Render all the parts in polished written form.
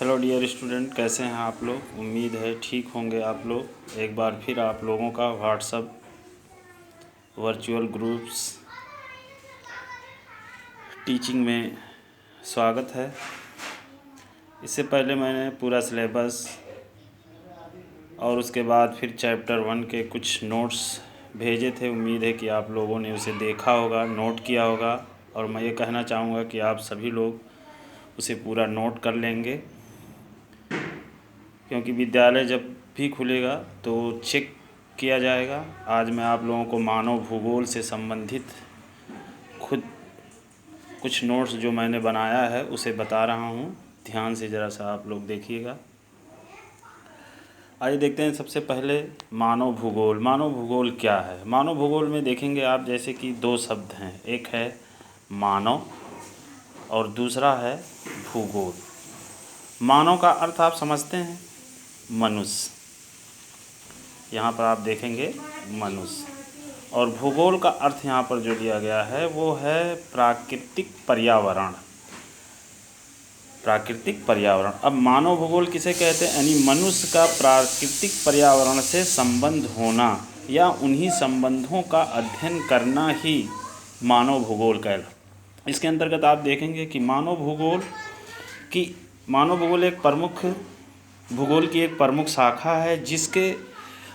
Hello dear student, कैसे हैं आप लोग। उम्मीद है ठीक होंगे आप लोग। एक बार फिर आप लोगों का व्हाट्सएप वर्चुअल ग्रुप्स टीचिंग में स्वागत है। इससे पहले मैंने पूरा सिलेबस और उसके बाद फिर चैप्टर 1 के कुछ नोट्स भेजे थे। उम्मीद है कि आप लोगों ने उसे देखा होगा, नोट किया होगा, और मैं ये कहना चाहूँगा कि आप सभी लोग उसे पूरा नोट कर लेंगे, क्योंकि विद्यालय जब भी खुलेगा तो चेक किया जाएगा। आज मैं आप लोगों को मानव भूगोल से संबंधित खुद कुछ नोट्स जो मैंने बनाया है उसे बता रहा हूँ। ध्यान से ज़रा सा आप लोग देखिएगा। आइए देखते हैं सबसे पहले मानव भूगोल। मानव भूगोल क्या है। मानव भूगोल में देखेंगे आप जैसे कि दो शब्द हैं, एक है मानव और दूसरा है भूगोल। मानव का अर्थ आप समझते हैं, मनुष्य। यहाँ पर आप देखेंगे मनुष्य। और भूगोल का अर्थ यहाँ पर जो लिया गया है वो है प्राकृतिक पर्यावरण। प्राकृतिक पर्यावरण। अब मानव भूगोल किसे कहते हैं, यानी मनुष्य का प्राकृतिक पर्यावरण से संबंध होना या उन्हीं संबंधों का अध्ययन करना ही मानव भूगोल कहलाता। इसके अंतर्गत आप देखेंगे कि मानव भूगोल एक प्रमुख भूगोल की एक प्रमुख शाखा है, जिसके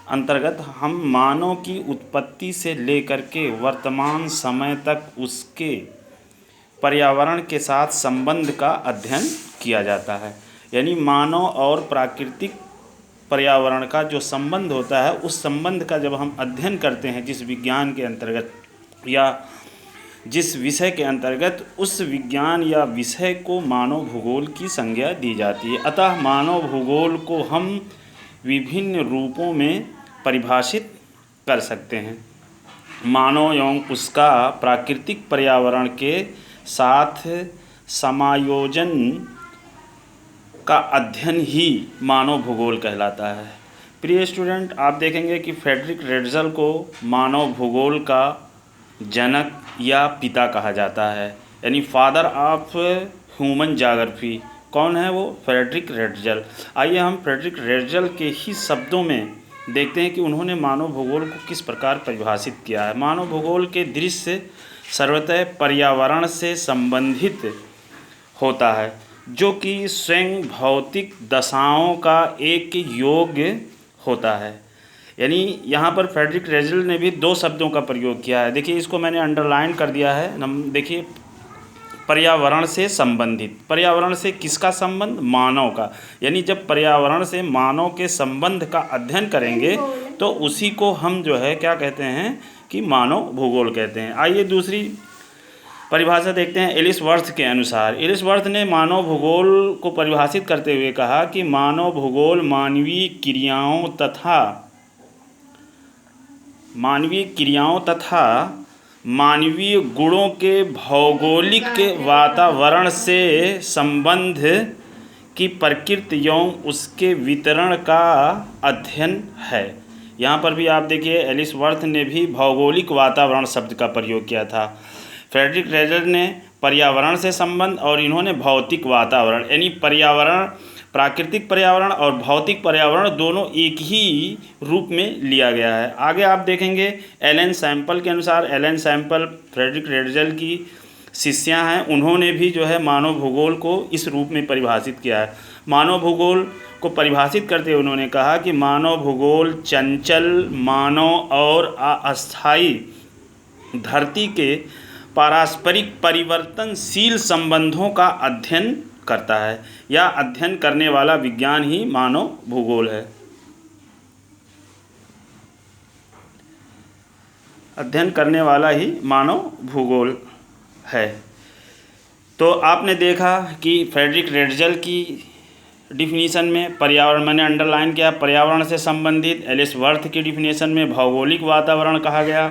अंतर्गत हम मानव की उत्पत्ति से लेकर के वर्तमान समय तक उसके पर्यावरण के साथ संबंध का अध्ययन किया जाता है। यानी मानव और प्राकृतिक पर्यावरण का जो संबंध होता है, उस संबंध का जब हम अध्ययन करते हैं जिस विज्ञान के अंतर्गत या जिस विषय के अंतर्गत, उस विज्ञान या विषय को मानव भूगोल की संज्ञा दी जाती है। अतः मानव भूगोल को हम विभिन्न रूपों में परिभाषित कर सकते हैं। मानव एवं उसका प्राकृतिक पर्यावरण के साथ समायोजन का अध्ययन ही मानव भूगोल कहलाता है। प्रिय स्टूडेंट, आप देखेंगे कि फ्रेडरिक रेटजल को मानव भूगोल का जनक या पिता कहा जाता है, यानी फादर ऑफ ह्यूमन ज्योग्राफी। कौन है वो? Frederick Ratzel. आइए हम फ्रेडरिक रेटजल के ही शब्दों में देखते हैं कि उन्होंने मानव भूगोल को किस प्रकार परिभाषित किया है। मानव भूगोल के दृश्य सर्वतः पर्यावरण से संबंधित होता है, जो कि स्वयं भौतिक दशाओं का एक योग होता है। यानी यहाँ पर फ्रेडरिक रेटजल ने भी दो शब्दों का प्रयोग किया है। देखिए, इसको मैंने अंडरलाइन कर दिया है। देखिए, पर्यावरण से संबंधित। पर्यावरण से किसका संबंध? मानव का। यानी जब पर्यावरण से मानव के संबंध का अध्ययन करेंगे तो उसी को हम जो है क्या कहते हैं कि मानव भूगोल कहते हैं। आइए दूसरी परिभाषा देखते हैं एलिसवर्थ के अनुसार। एलिसवर्थ ने मानव भूगोल को परिभाषित करते हुए कहा कि मानव भूगोल मानवीय क्रियाओं तथा मानवीय गुणों के भौगोलिक वातावरण से संबंध की प्रकृति एवं उसके वितरण का अध्ययन है। यहाँ पर भी आप देखिए, एलिसवर्थ ने भी भौगोलिक वातावरण शब्द का प्रयोग किया था। फ्रेडरिक रेटजल ने पर्यावरण से संबंध और इन्होंने भौतिक वातावरण, यानी पर्यावरण, प्राकृतिक पर्यावरण और भौतिक पर्यावरण दोनों एक ही रूप में लिया गया है। आगे आप देखेंगे एलन सैम्पल के अनुसार। एलन सैम्पल फ्रेडरिक रेटजल की शिष्या हैं। उन्होंने भी जो है मानव भूगोल को इस रूप में परिभाषित किया है। मानव भूगोल को परिभाषित करते हुए उन्होंने कहा कि मानव भूगोल चंचल, मानव और अस्थायी धरती के पारस्परिक परिवर्तनशील संबंधों का अध्ययन करता है, या अध्ययन करने वाला विज्ञान ही मानव भूगोल है। अध्ययन करने वाला ही मानव भूगोल है। तो आपने देखा कि फ्रेडरिक रेटजल की डिफिनीशन में पर्यावरण, मैंने अंडरलाइन किया, पर्यावरण से संबंधित। एलिसवर्थ की डिफिनीशन में भौगोलिक वातावरण कहा गया।